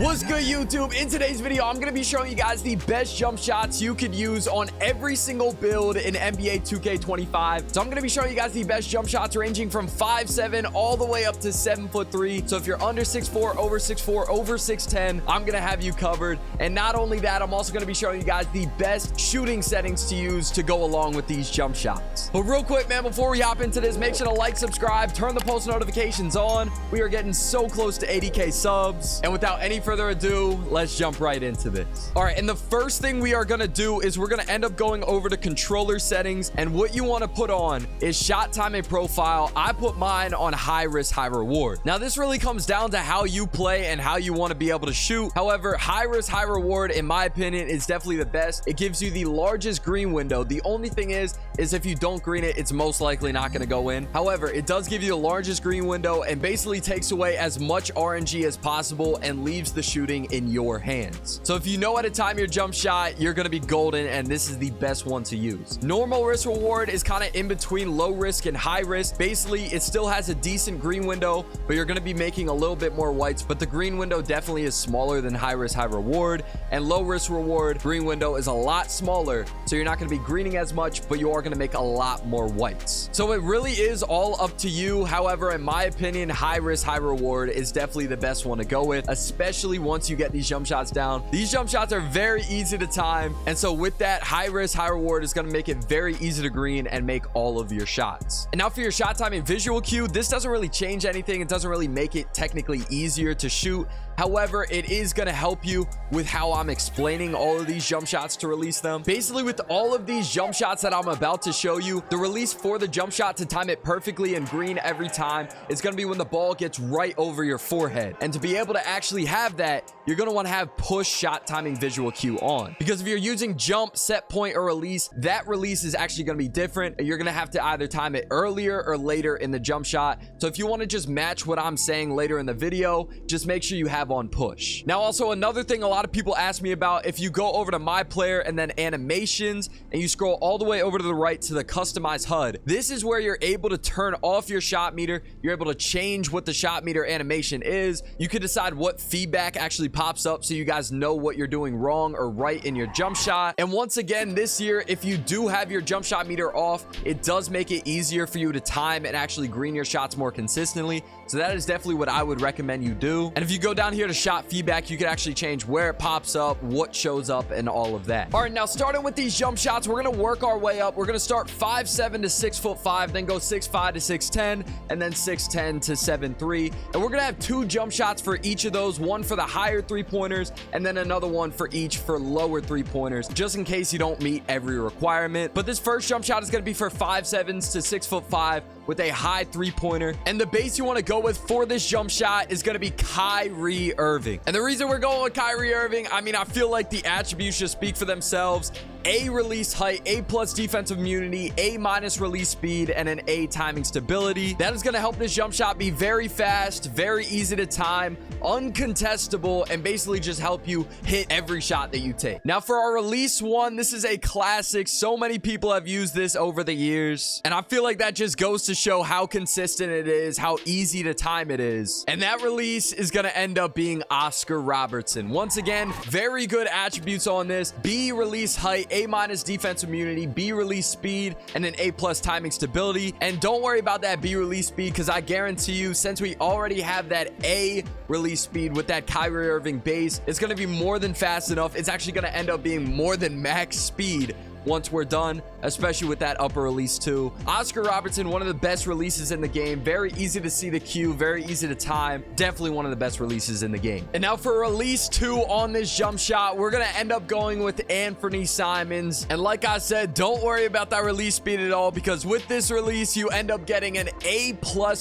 What's good, YouTube? In today's video, I'm going to be showing you guys the best jump shots you could use on every single build in NBA 2K25. So I'm going to be showing you guys the best jump shots ranging from 5'7" all the way up to 7'3". So if you're under 6'4", over 6'4", over 6'10", I'm going to have you covered. And not only that, I'm also going to be showing you guys the best shooting settings to use to go along with these jump shots. But real quick, man, before we hop into this, make sure to like, subscribe, turn the post notifications on. We are getting so close to 80K subs. And without any further ado, let's jump right into this. All right, and the first thing we are going to do is we're going to end up going over to controller settings, and what you want to put on is shot timing profile. I put mine on high risk, high reward. Now, this really comes down to how you play and how you want to be able to shoot. However, high risk, high reward, in my opinion, is definitely the best. It gives you the largest green window. The only thing is if you don't green it, it's most likely not going to go in. However, it does give you the largest green window and basically takes away as much RNG as possible and leaves the shooting in your hands. So if you know how to time your jump shot, you're going to be golden, and this is the best one to use. Normal risk reward is kind of in between low risk and high risk. Basically, it still has a decent green window, but you're going to be making a little bit more whites, but the green window definitely is smaller than high risk, high reward. And low risk reward green window is a lot smaller, so you're not going to be greening as much, but you are going to make a lot more whites. So it really is all up to you. However, in my opinion, high risk, high reward is definitely the best one to go with, especially once you get these jump shots down. These jump shots are very easy to time, and so with that, high risk, high reward is going to make it very easy to green and make all of your shots. And now for your shot timing visual cue, this doesn't really change anything. It doesn't really make it technically easier to shoot. However, it is going to help you with how I'm explaining all of these jump shots to release them. Basically, with all of these jump shots that I'm about to show you, the release for the jump shot to time it perfectly and green every time is going to be when the ball gets right over your forehead. And to be able to actually have that, you're going to want to have push shot timing visual cue on. Because if you're using jump, set point, or release, that release is actually going to be different. You're going to have to either time it earlier or later in the jump shot. So if you want to just match what I'm saying later in the video, just make sure you have on push. Now, also another thing a lot of people ask me about, if you go over to myplayer and then animations and you scroll all the way over to the right to the customized HUD, this is where you're able to turn off your shot meter. You're able to change what the shot meter animation is. You can decide what feedback actually pops up so you guys know what you're doing wrong or right in your jump shot. And once again, this year, if you do have your jump shot meter off, it does make it easier for you to time and actually green your shots more consistently. So that is definitely what I would recommend you do. And if you go down here to shot feedback, you can actually change where it pops up, what shows up, and all of that. All right, now starting with these jump shots, we're going to work our way up. We're going to start 5'7" to 6'5", then go 6'5" to 6'10", and then 6'10" to 7'3". And we're going to have two jump shots for each of those, one for the higher three-pointers, and then another one for each for lower three-pointers, just in case you don't meet every requirement. But this first jump shot is going to be for 5'7" to 6'5" with a high three-pointer. And the base you want to go with for this jump shot is going to be Kyrie Irving. And the reason we're going with Kyrie Irving, I mean, I feel like the attributes should speak for themselves. A release height, A+ defensive immunity, A- release speed, and an A timing stability. That is going to help this jump shot be very fast, very easy to time, uncontestable, and basically just help you hit every shot that you take. Now for our release one, this is a classic. So many people have used this over the years, and I feel like that just goes to show how consistent it is, how easy to time it is. And that release is going to end up being Oscar Robertson. Once again, very good attributes on this. B release height, A- defense immunity, B release speed, and an A+ timing stability. And don't worry about that B release speed, because I guarantee you, since we already have that A release speed with that Kyrie Irving base, it's going to be more than fast enough. It's actually going to end up being more than max speed once we're done, especially with that upper release too. Oscar Robertson, one of the best releases in the game. Very easy to see the cue, very easy to time. Definitely one of the best releases in the game. And now for release 2 on this jump shot, we're gonna end up going with Anthony Simons. And like I said, don't worry about that release speed at all, because with this release, you end up getting an A+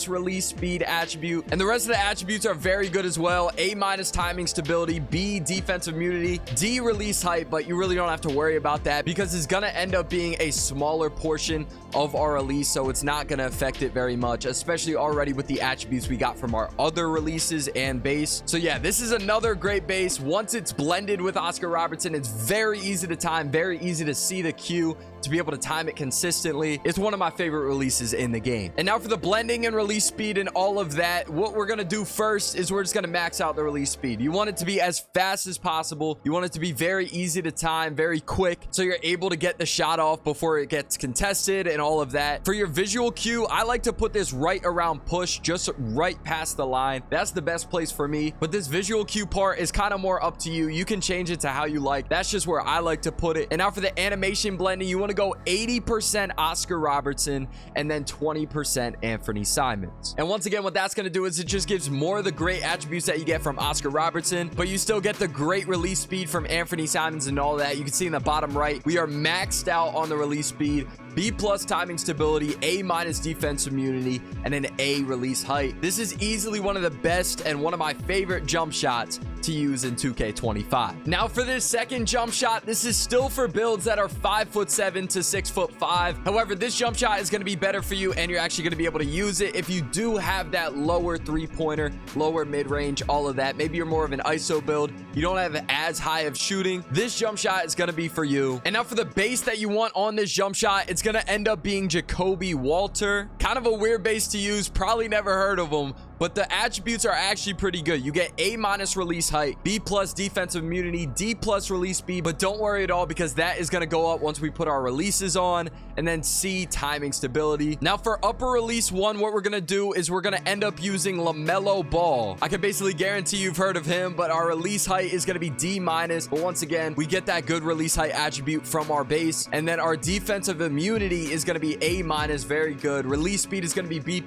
release speed attribute. And the rest of the attributes are very good as well. A- timing stability, B defensive immunity, D release height, but you really don't have to worry about that because his gonna end up being a smaller portion of our release, so it's not gonna affect it very much, especially already with the attributes we got from our other releases and base. So yeah, this is another great base. Once it's blended with Oscar Robertson, it's very easy to time, very easy to see the cue, to be able to time it consistently. It's one of my favorite releases in the game. And now for the blending and release speed and all of that, what we're gonna do first is we're just gonna max out the release speed. You want it to be as fast as possible. You want it to be very easy to time, very quick, so you're able to get the shot off before it gets contested and all of that. For your visual cue, I like to put this right around push, just right past the line. That's the best place for me. But this visual cue part is kind of more up to you. You can change it to how you like. That's just where I like to put it. And now for the animation blending, you want to go 80% Oscar Robertson and then 20% Anthony Simons. And once again, what that's going to do is it just gives more of the great attributes that you get from Oscar Robertson, but you still get the great release speed from Anthony Simons and all that. You can see in the bottom right, we are maxed out on the release speed, B+ timing stability, A- defense immunity, and an A release height. This is easily one of the best and one of my favorite jump shots to use in 2K25. Now for this second jump shot, this is still for builds that are 5'7" to 6'5". However, this jump shot is going to be better for you, and you're actually going to be able to use it if you do have that lower three-pointer, lower mid-range, all of that. Maybe you're more of an ISO build. You don't have as high of shooting. This jump shot is going to be for you. And now for the base that you want on this jump shot, it's going to end up being Jacoby Walter. Kind of a weird base to use. Probably never heard of him, but the attributes are actually pretty good. You get A- release height, B+ defensive immunity, D+ release speed, but don't worry at all because that is going to go up once we put our releases on, and then C, timing stability. Now for upper release 1, what we're going to do is we're going to end up using LaMelo Ball. I can basically guarantee you've heard of him, but our release height is going to be D-, but once again, we get that good release height attribute from our base, and then our defensive immunity is going to be A-, very good. Release speed is going to be B+,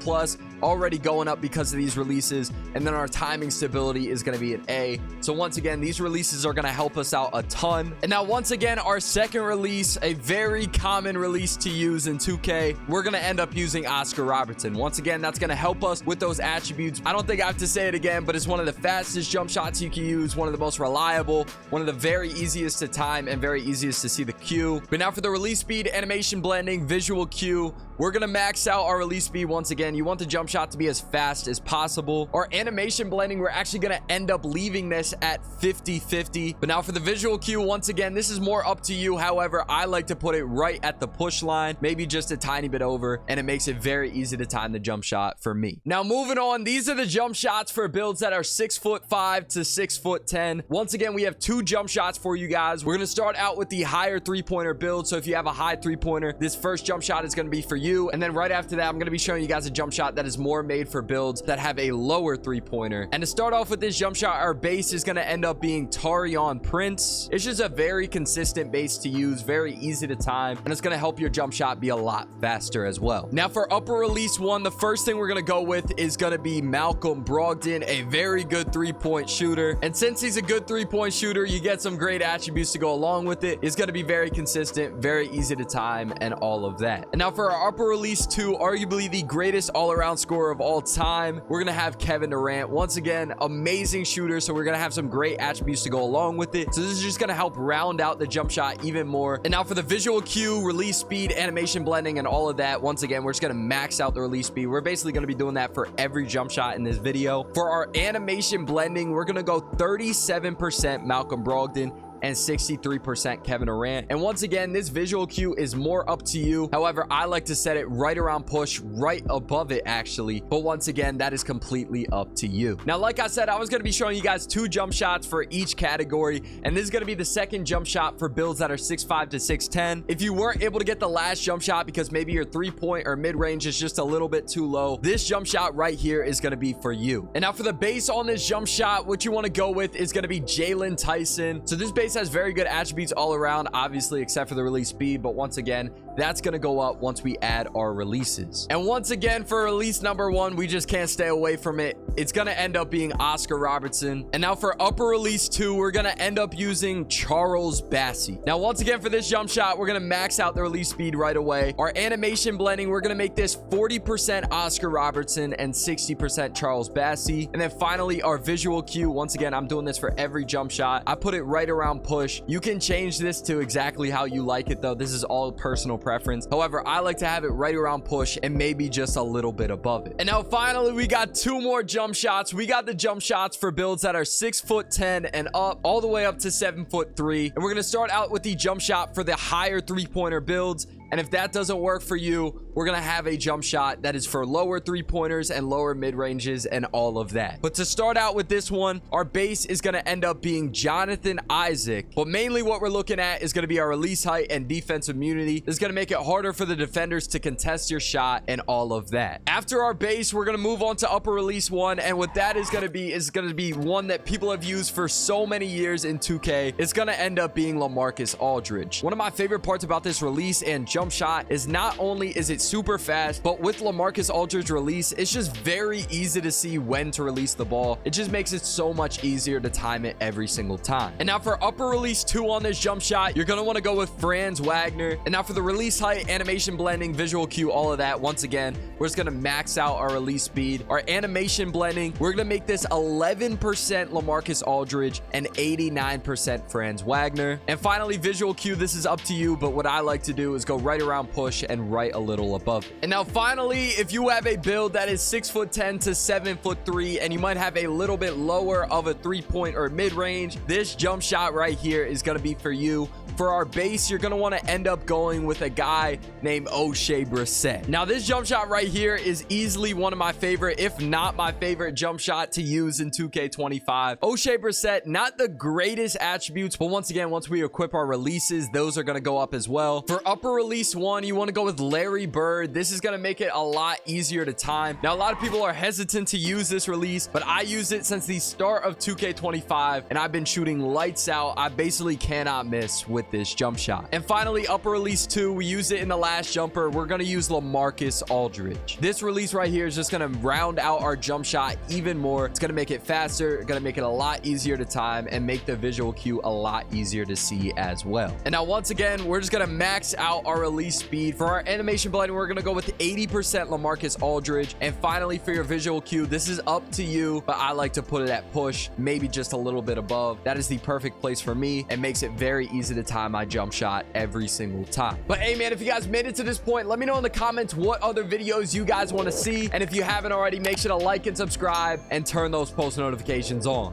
already going up because of these releases, and then our timing stability is going to be an A. So once again, these releases are going to help us out a ton. And now once again, our second release, a very common release to use in 2K, we're going to end up using Oscar Robertson. Once again, that's going to help us with those attributes. I don't think I have to say it again, but it's one of the fastest jump shots you can use, one of the most reliable, one of the very easiest to time, and very easiest to see the cue. But now for the release speed, animation blending, visual cue, we're going to max out our release speed. Once again, you want the jump shot to be as fast as possible. Our animation blending, we're actually going to end up leaving this at 50-50. But now for the visual cue, once again, this is more up to you. However, I like to put it right at the push line, maybe just a tiny bit over, and it makes it very easy to time the jump shot for me. Now moving on, these are the jump shots for builds that are 6'5" to 6'10". Once again, we have 2 jump shots for you guys. We're going to start out with the higher three-pointer build. So if you have a high three-pointer, this first jump shot is going to be for you. And then right after that, I'm going to be showing you guys a jump shot that is more made for builds that have a lower three-pointer. And to start off with this jump shot, our base is going to end up being Tarion Prince. It's just a very consistent base to use, very easy to time, and it's going to help your jump shot be a lot faster as well. Now for upper release 1, the first thing we're going to go with is going to be Malcolm Brogdon, a very good three-point shooter. And since he's a good three-point shooter, you get some great attributes to go along with it. It's going to be very consistent, very easy to time, and all of that. And now for our upper release 2, arguably the greatest all-around scorer of all time, we're going to have Kevin Durant. Once again, amazing shooter, so we're going to have some great attributes to go along with it. So this is just going to help round out the jump shot even more. And now for the visual cue, release speed, animation blending, and all of that, once again, we're just going to max out the release speed. We're basically going to be doing that for every jump shot in this video. For our animation blending, we're going to go 37% Malcolm Brogdon and 63% Kevin Durant. And once again, this visual cue is more up to you. However, I like to set it right around push, right above it actually. But once again, that is completely up to you. Now, like I said, I was going to be showing you guys 2 jump shots for each category. And this is going to be the second jump shot for builds that are 6'5" to 6'10". If you weren't able to get the last jump shot because maybe your 3-point or mid-range is just a little bit too low, this jump shot right here is going to be for you. And now for the base on this jump shot, what you want to go with is going to be Jalen Tyson. So this base has very good attributes all around, obviously, except for the release speed. But once again, that's going to go up once we add our releases. And once again, for release number 1, we just can't stay away from it. It's going to end up being Oscar Robertson. And now for upper release 2, we're going to end up using Charles Bassey. Now, once again, for this jump shot, we're going to max out the release speed right away. Our animation blending, we're going to make this 40% Oscar Robertson and 60% Charles Bassey. And then finally, our visual cue. Once again, I'm doing this for every jump shot. I put it right around push. You can change this to exactly how you like it, though. This is all personal preference. However, I like to have it right around push and maybe just a little bit above it. And now finally, we got 2 more jump shots. We got the jump shots for builds that are 6'10" and up, all the way up to 7'3". And we're going to start out with the jump shot for the higher 3-pointer builds. And if that doesn't work for you, we're going to have a jump shot that is for lower 3-pointers and lower mid-ranges and all of that. But to start out with this one, our base is going to end up being Jonathan Isaac. But mainly what we're looking at is going to be our release height and defensive immunity. This is going to make it harder for the defenders to contest your shot and all of that. After our base, we're going to move on to upper release 1. And what that is going to be one that people have used for so many years in 2K. It's going to end up being LaMarcus Aldridge. One of my favorite parts about this release and jump shot is not only is it super fast, but with LaMarcus Aldridge release, it's just very easy to see when to release the ball. It just makes it so much easier to time it every single time. And now for upper release 2 on this jump shot, you're going to want to go with Franz Wagner. And now for the release height, animation blending, visual cue, all of that, once again, we're just going to max out our release speed. Our animation blending, we're going to make this 11% LaMarcus Aldridge and 89% Franz Wagner. And finally, visual cue, this is up to you, but what I like to do is go right around push and right a little above it. And now finally, if you have a build that is 6'10" to 7'3", and you might have a little bit lower of a 3-point or mid-range, this jump shot right here is going to be for you. For our base, you're going to want to end up going with a guy named O'Shea Brissett. Now, this jump shot right here is easily one of my favorite, if not my favorite jump shot to use in 2K25. O'Shea Brissett, not the greatest attributes, but once again, once we equip our releases, those are going to go up as well. For upper release 1, you want to go with Larry Bird. This is going to make it a lot easier to time. Now, a lot of people are hesitant to use this release, but I use it since the start of 2K25, and I've been shooting lights out. I basically cannot miss with this jump shot. And finally, upper release 2, we use it in the last jumper. We're going to use LaMarcus Aldridge. This release right here is just going to round out our jump shot even more. It's going to make it faster, going to make it a lot easier to time, and make the visual cue a lot easier to see as well. And now, once again, we're just going to max out our release speed. For our animation blending, we're going to go with 80% LaMarcus Aldridge. And finally, for your visual cue, this is up to you, but I like to put it at push, maybe just a little bit above. That is the perfect place for me and makes it very easy to time my jump shot every single time. But hey, man, if you guys made it to this point, let me know in the comments what other videos you guys want to see. And if you haven't already, make sure to like and subscribe and turn those post notifications on.